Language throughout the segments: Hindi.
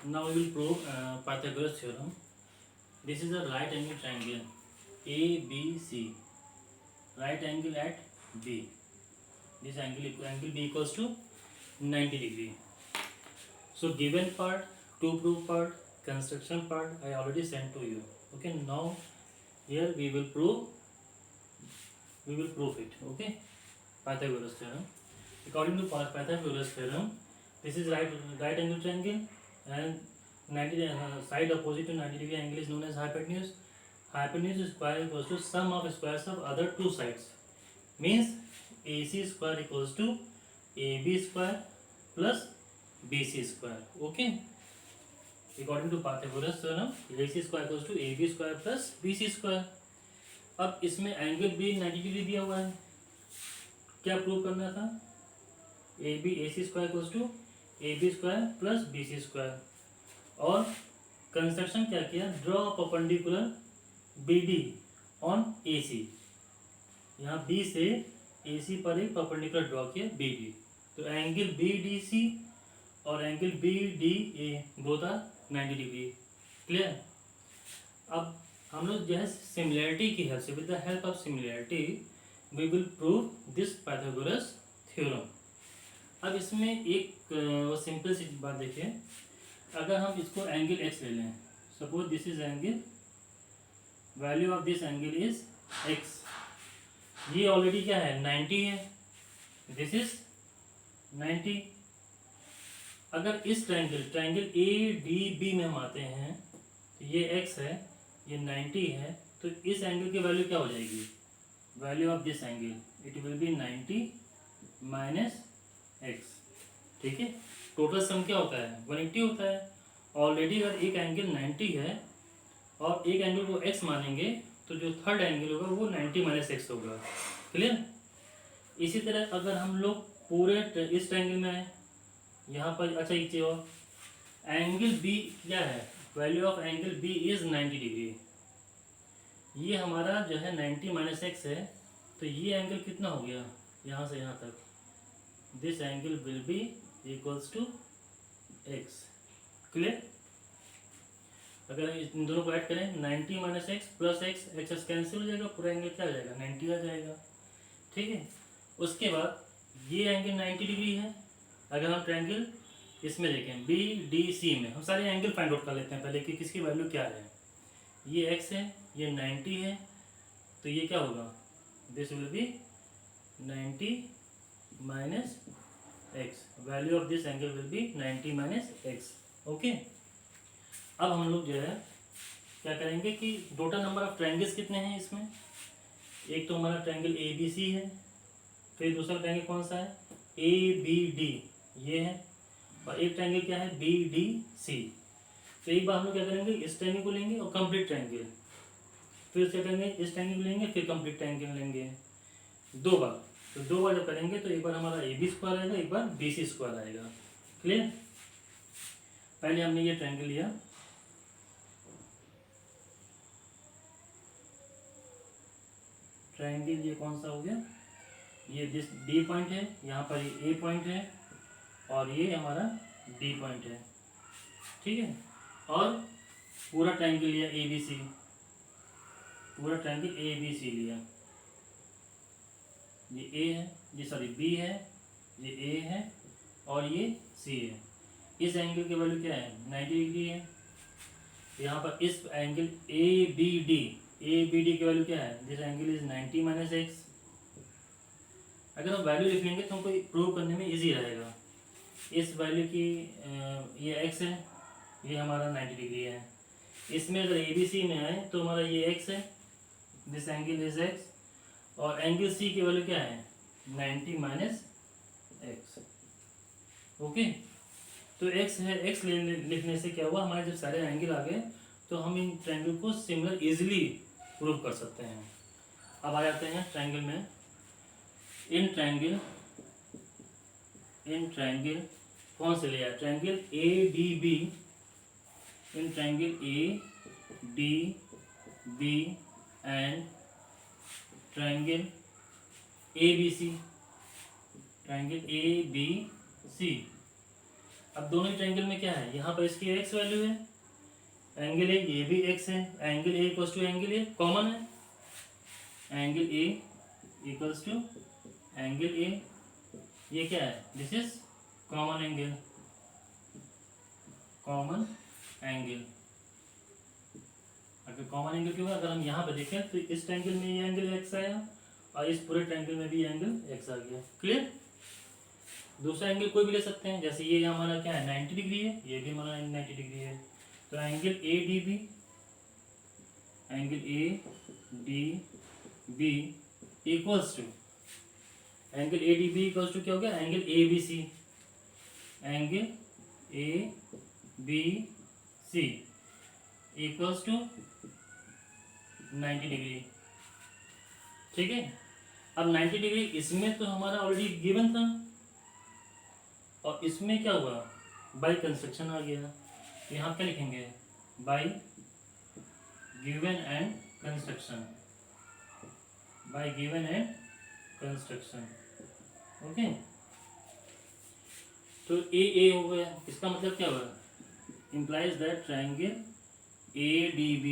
Now we will prove Pythagoras theorem. This is a right angle triangle ABC. Right angle at B. This angle B equals to 90 degree. So given part, to prove part, construction part I already sent to you. Okay, now here we will prove it. Okay, Pythagoras theorem. According to Pythagoras theorem, this is right angle triangle and 90 side opposite to 90 degree angle is known as hypotenuse. Hypotenuse square equals to sum of squares of other two sides. Means AC square equals to AB square plus BC square. Okay. According to Pythagoras theorem, AC square equals to AB square plus BC square. अब इसमें एंगल भी 90 डिग्री दिया हुआ है. क्या प्रूव करना था? AC square equals to AB square plus BC square. और कंस्ट्रक्शन क्या किया? Draw perpendicular BD on AC. यहाँ B से AC पर एक परपेंडिकुलर ड्रॉ किया BD. तो एंगल BDC और angle BDA both are 90 degree. Clear? अब हम लोग जो है सिमिलैरिटी की हेल्प से, with the help of similarity we will prove this Pythagoras theorem. अब इसमें एक सिंपल सी बात देखिए. अगर हम इसको एंगल x ले लें, suppose this is angle, value of this angle is x. ये ऑलरेडी क्या है? 90 है. This is 90. अगर इस ट्रायंगल ADB में हम आते हैं तो ये x है, ये 90 है, तो इस एंगल की वैल्यू क्या हो जाएगी? Value of this angle it will be 90 minus x. ठीक है. टोटल सम क्या होता है? 180 होता है. ऑलरेडी अगर एक एंगल 90 है और एक एंगल को x मानेंगे तो जो थर्ड एंगल होगा वो 90 माइनस x होगा. क्लियर? इसी तरह अगर हम लोग पूरे इस ट्रायंगल में आए, यहाँ पर अच्छा एक चीज और, एंगल B क्या है? Value of angle B is 90 degree. ये हमारा जो है 90 माइनस x है, तो ये एंगल कितना हो गया? यहाँ से यहाँ तक. This angle will be equals to x. Clear? अगर इन दोनों को ऐड करें, 90 minus x plus x cancel हो जाएगा, पूरा एंगल क्या आ जाएगा? 90 आ जाएगा. ठीक है. उसके बाद ये एंगल 90 डिग्री है. अगर हम ट्रायंगल इसमें देखें BDC में, हम सारे एंगल फाइंड आउट कर लेते हैं पहले कि किसकी वैल्यू क्या है. ये x है, ये 90 है, तो ये क्या होगा? This will be 90 minus x. Value of this angle will B 90 minus x. Okay. अब हम लोग जो है क्या करेंगे कि टोटल नंबर ऑफ ट्रायंगल्स कितने हैं इसमें? एक तो हमारा ट्रायंगल ABC है, फिर दूसरा ट्रायंगल कौन सा है? ABD ये है, और एक ट्रायंगल क्या है? BDC. तो एक बार हम लोग क्या करेंगे, इस ट्रायंगल को लेंगे और कंप्लीट ट्रायंगल, फिर से करेंगे इस ट्रायंगल को लेंगे, फिर कंप्लीट ट्रायंगल लेंगे. दो बार. तो दो बार जब करेंगे तो एक बार हमारा AB स्क्वायर आएगा, एक बार BC स्क्वायर आएगा. क्लियर? पहले हमने ये ट्रायंगल लिया, ट्रायंगल ये कौन सा हो गया? ये दिस D पॉइंट है, यहाँ पर ये A पॉइंट है, और ये हमारा D पॉइंट है. ठीक है. और पूरा ट्रायंगल लिया ABC, पूरा ट्रायंगल ABC लिया. ये A है, ये सॉरी B है, ये A है, और ये C है. इस एंगल की वैल्यू क्या है? 90 डिग्री है. यहाँ पर इस एंगल ABD की वैल्यू क्या है? This angle is 90 minus x. अगर हम वैल्यू लिख लेंगे तो हमको प्रूव करने में इजी रहेगा. इस वैल्यू की ये x है, ये हमारा 90 डिग्री है. इसमें अगर ABC में आए तो हमारा ये x है, दिस एंगल इज x, और एंगल C की वैल्यू क्या है? 90 माइनस x. ओके. तो x है, x लिखने से क्या हुआ? हमारे जब सारे एंगल आ गए तो हम इन ट्रायंगल को सिमिलर इजीली प्रूव कर सकते हैं. अब आ जाते हैं ट्रायंगल में. इन ट्रायंगल कौन से लिया? Triangle ADB. In triangle ADB and triangle ABC. Triangle ABC अब दोनों ही ट्रायंगल में क्या है, यहाँ पर इसकी एक्स वैल्यू है, एंगल ए ये भी एक्स है, angle A equals to angle A common है, angle A equals to angle A, ये क्या है, this is common angle, common angle. अगर कॉमन एंगल क्यों है, अगर हम यहाँ पे देखें तो इस ट्रायंगल में ये एंगल एक्स आया और इस पूरे ट्रायंगल में भी एंगल एक्स आ गया। क्लियर। दूसरा एंगल कोई भी ले सकते हैं, जैसे ये हमारा क्या है 90 डिग्री है, ये भी हमारा 90 डिग्री है, तो angle A D B, angle A D B equals to, angle A D B equals to क्या हो गया, angle A B C, angle A B C equals to 90 degree. ठीक है। अब 90 डिग्री इसमें तो हमारा ऑलरेडी गिवन था, और इसमें क्या हुआ, बाय कंस्ट्रक्शन आ गया। यहाँ क्या लिखेंगे, bye given and construction, bye given and construction. Okay, तो ए हो गया, इसका मतलब क्या हुआ, implies that triangle ADB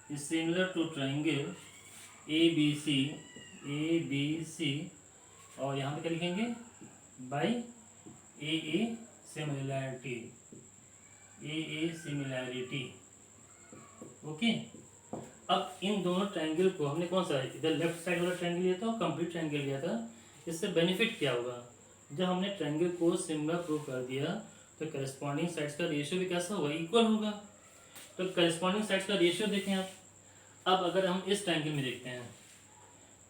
is similar to triangle ABC, और यहाँ पे क्या लिखेंगे, बाई AA सिमिलैरिटी। ओके, अब इन दोनों ट्रायंगल को हमने कौन सा, इधर लेफ्ट साइड वाला ट्रायंगल लिया था और कंप्लीट ट्रायंगल लिया था। इससे बेनिफिट क्या होगा, जब हमने ट्रायंगल को सिमिलर प्रूव कर दिया तो करस्पॉन्डिंग साइड्स का रेशियो भी कैसा होगा, इक्वल होगा। तो करस्पॉन्डिंग साइड्स का रेशियो देखें आप। अब अगर हम इस ट्रायंगल में देखते हैं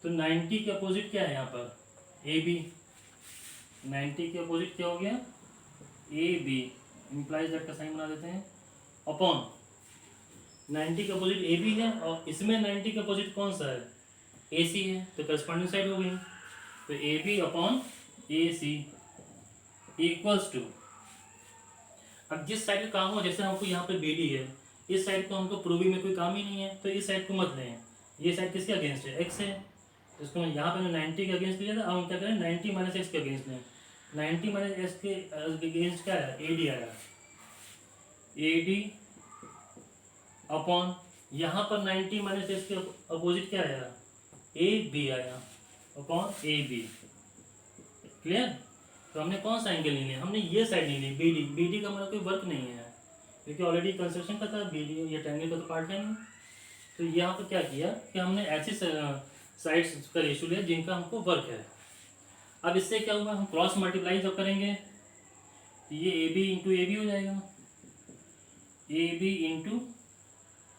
तो 90 के अपोजिट क्या है, यहाँ पर ए बी, 90 के अपोजिट क्या हो गया, ए बी, इम्प्लाइज दैट का साइन बना देते हैं, अपॉन 90 के अपोजिट ए बी है, और इसमें 90 के अपोजिट कौन सा है, ए सी है, तो करस्पॉन्डिंग साइड हो गई। तो A B upon A C equals to, अब जिस साइड का काम हो, जैसे हमको यहाँ पे बी डी है, इस साइड को हमको प्रूविंग में कोई काम ही नहीं है, तो इस साइड को मत लें, ये साइड किसके अगेंस्ट है, एक्स है, तो इसको यहाँ पे 90 के अगेंस्ट लिया था, अब हम क्या करें 90 माइनस एक्स के अगेंस्ट लें, 90 माइनस एक्स के अगेंस्ट क्या है, ए डी आया, ए डी अपॉन यहाँ पर 90 माइनस एक्स के अपोजिट क्या आया, ए बी आया, अपॉन ए बी। क्लियर। तो हमने कौन सा एंगल नहीं लिया, हमने ये साइड नहीं ली, बी डी, बी डी का हमारा कोई वर्क नहीं है क्योंकि ऑलरेडी कंस्ट्रक्शन का था, बी डी ये ट्रायंगल का तो पार्ट है नहीं। तो यहाँ पर क्या किया कि हमने ऐसी साइड्स का रेशियो लिया जिनका हमको वर्क है। अब इससे क्या हुआ, हम क्रॉस मल्टीप्लाई जब करेंगे तो ये A B into A B हो जाएगा, A B into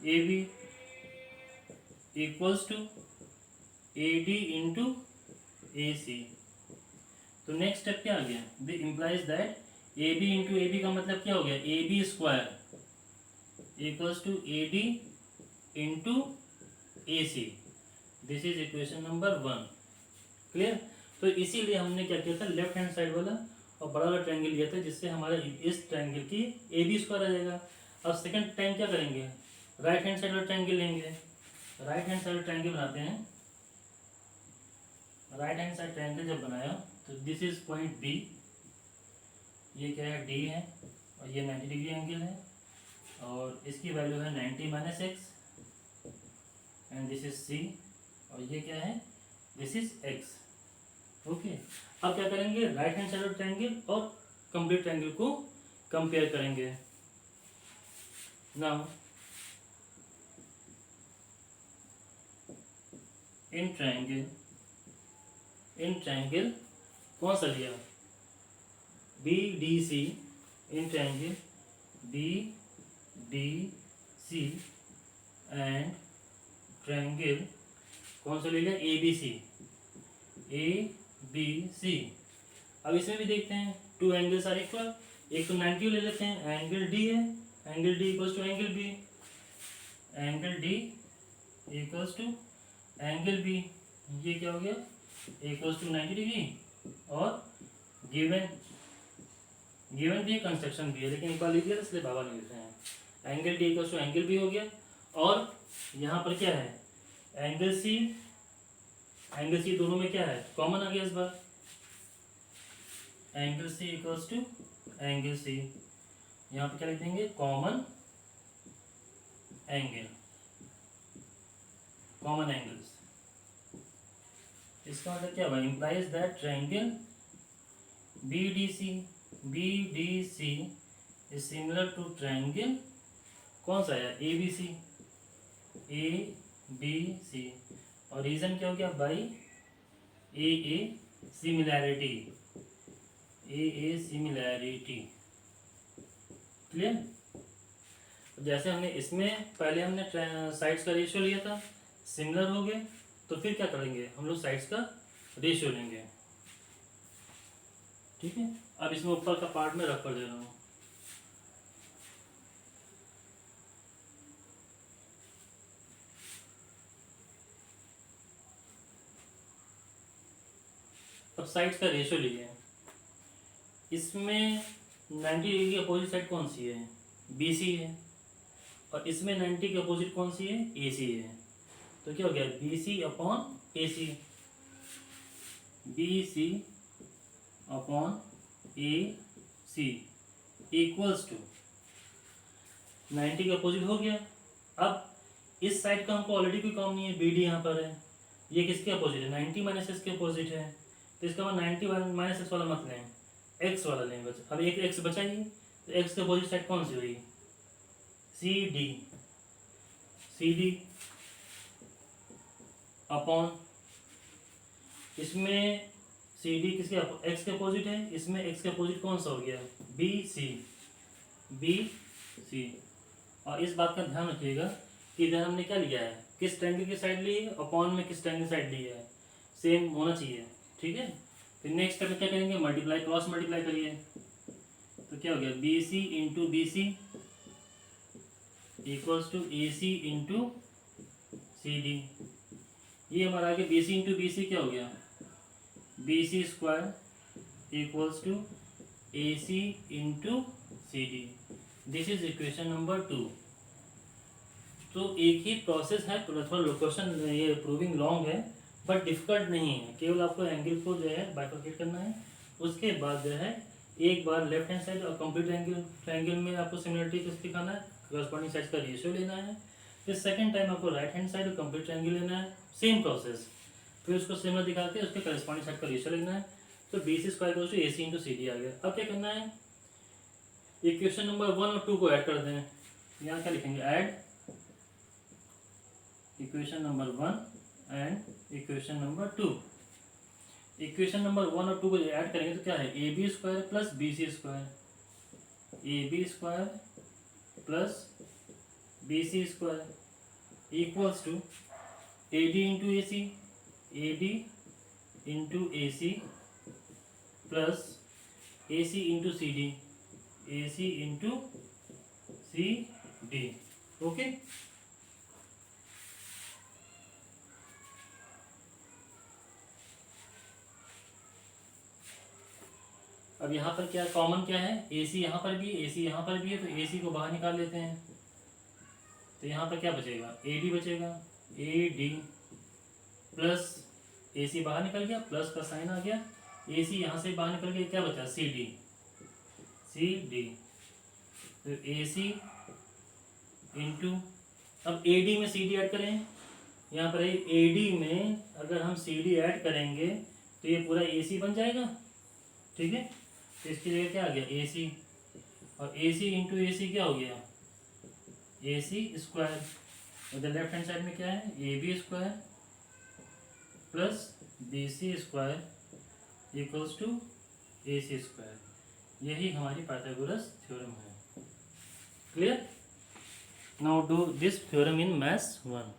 A B equals to A D into A C. तो नेक्स्ट स्टेप क्या आ गया, the implies that A B into A B का मतलब क्या हो गया, A B square equals to A D into A C. This is equation number 1। Clear. तो इसीलिए हमने क्या किया था, लेफ्ट हैंड साइड वाला और बड़ा वाला ट्रायंगल लिया था, जिससे हमारा इस ट्रायंगल की ए बी स्क्वायर आ जाएगा। अब सेकंड टाइम क्या करेंगे, राइट हैंड साइड वाला ट्रायंगल लेंगे, राइट हैंड साइड ट्रायंगल बनाते हैं। राइट हैंड साइड ट्रायंगल जब बनाया तो दिस इज पॉइंट बी, ये क्या है डी है, और ये 90 डिग्री एंगल है, और इसकी वैल्यू है 90 minus X, and this is C, और ये क्या है, दिस इज एक्स। ओके, अब क्या करेंगे, राइट हैंड साइड ट्रायंगल और कंप्लीट ट्रायंगल को कंपेयर करेंगे। नाउ इन ट्रायंगल कौन सा लिया, B D C, in triangle B D C and triangle कौन सा ले लिया, ए बी सी, ए बी सी। अब इसमें भी देखते हैं, टू एंगल्स आर इक्वल, एक तो 90 ले लेते हैं, एंगल डी है, angle D equals to angle B, angle D equals to angle B, ये क्या हो गया, इक्वल्स टू 90 डिग्री, और गिवन भी है, कंस्ट्रक्शन भी है, लेकिन एक बार लिख लिया था इसलिए बाबा नहीं लिख रहे हैं। Angle D equals to angle B हो गया, और यहाँ पर क्या है, एंगल सी दोनों में क्या है, कॉमन आ गया इस बार। Angle C equals to angle C, यहाँ पे क्या लिख देंगे, कॉमन एंगल, कॉमन एंगल्स। इसका मतलब क्या हुआ, implies that triangle BDC is similar to triangle, कौन सा है, ABC, और रीजन क्या हो गया, बाई AA सिमिलैरिटी। क्लियर। जैसे हमने इसमें पहले हमने साइड्स का रेशियो लिया था, सिमिलर हो गए, तो फिर क्या करेंगे, हम लोग साइड्स का रेशियो लेंगे। ठीक है, अब इसमें ऊपर का पार्ट में रख कर दे रहा हूँ। अब साइड्स का रेशियो लिए, इसमें 90 डिग्री की अपोजिट साइड कौन सी है, BC है, और इसमें 90 की अपोजिट कौन सी है, AC है। तो क्या हो गया, BC upon AC equals to 90 का अपोजिट हो गया। अब इस साइड का हमको ऑलरेडी कोई काम नहीं है, BD यहाँ पर है, ये किसके अपोजिट है, 90 माइनस एक्स के अपोजिट है, तो इसका मतलब 90 माइनस एक्स वाला मत लें, एक्स वाला लें बस। अब एक एक्स बचा ही, तो एक्स के अपोजिट साइड कौन सी हुई, CD अपॉन, इसमें CD किसके, एक्स के अपोजिट है, इसमें एक्स के अपोजिट कौन सा हो गया, BC। और इस बात का ध्यान रखिएगा कि इधर हमने क्या लिया है, किस ट्रायंगल की साइड ली है, अपॉन में किस ट्रायंगल साइड ली है, सेम होना चाहिए। ठीक है, फिर नेक्स्ट स्टेप में क्या करेंगे, मल्टीप्लाई, क्रॉस मल्टीप्लाई करिए, तो क्या हो गया, BC into BC equals to AC into CD। ये हमारा आगे BC इंटू BC क्या हो गया, BC square equals to AC into CD। This is equation number 2। तो एक ही प्रोसेस है, थोड़ा लोकेशन ये प्रूविंग लॉन्ग है बट डिफिकल्ट नहीं है, केवल आपको एंगल को जो है बाइफरकेट करना है। उसके बाद जो है एक बार लेफ्ट हैंड साइड और कंप्लीट ट्रायंगल में आपको सिमिलरिटी किस दिखाना है, करस्पॉन्डिंग साइड का रेशियो लेना है। फिर सेकंड टाइम आपको राइट हैंड साइड और कंप्लीट ट्रायंगल लेना है, सेम प्रोसेस, फिर उसको सिमिलर दिखा के उसके करस्पॉन्डिंग साइड का रेशियो लेना है। तो BC square equals to AC into CD आ गया। अब क्या करना है, इक्वेशन नंबर 1 और 2 को ऐड कर दें। यहाँ क्या लिखेंगे, add equation number 1 and equation number 2। Equation number 1 और 2 को ऐड करेंगे तो क्या है, AB square plus BC square, AB square plus BC square equals to AD into AC, AD into AC plus AC into CD, AC into CD। Okay, अब यहाँ पर क्या कॉमन क्या है, AC यहाँ पर भी, AC यहाँ पर भी है, तो AC को बाहर निकाल लेते हैं। तो यहाँ पर क्या बचेगा, AD बचेगा, AD प्लस AC बाहर निकल गया, प्लस का साइन आ गया, AC यहाँ से बाहर निकल गया, क्या बचा, CD। तो AC इंटू, अब AD में CD ऐड करें, यहाँ पर AD में अगर हम CD ऐड करेंगे तो ये पूरा AC बन जाएगा। ठीक है, तो इसकी जगह क्या आ गया, AC, और AC इंटू AC क्या हो गया, AC स्क्वायर। इधर लेफ्ट हैंड साइड में क्या है, AB square plus BC square equals to AC square. यही हमारी पाइथागोरस थ्योरम है। Clear. Now do this theorem in maths 1।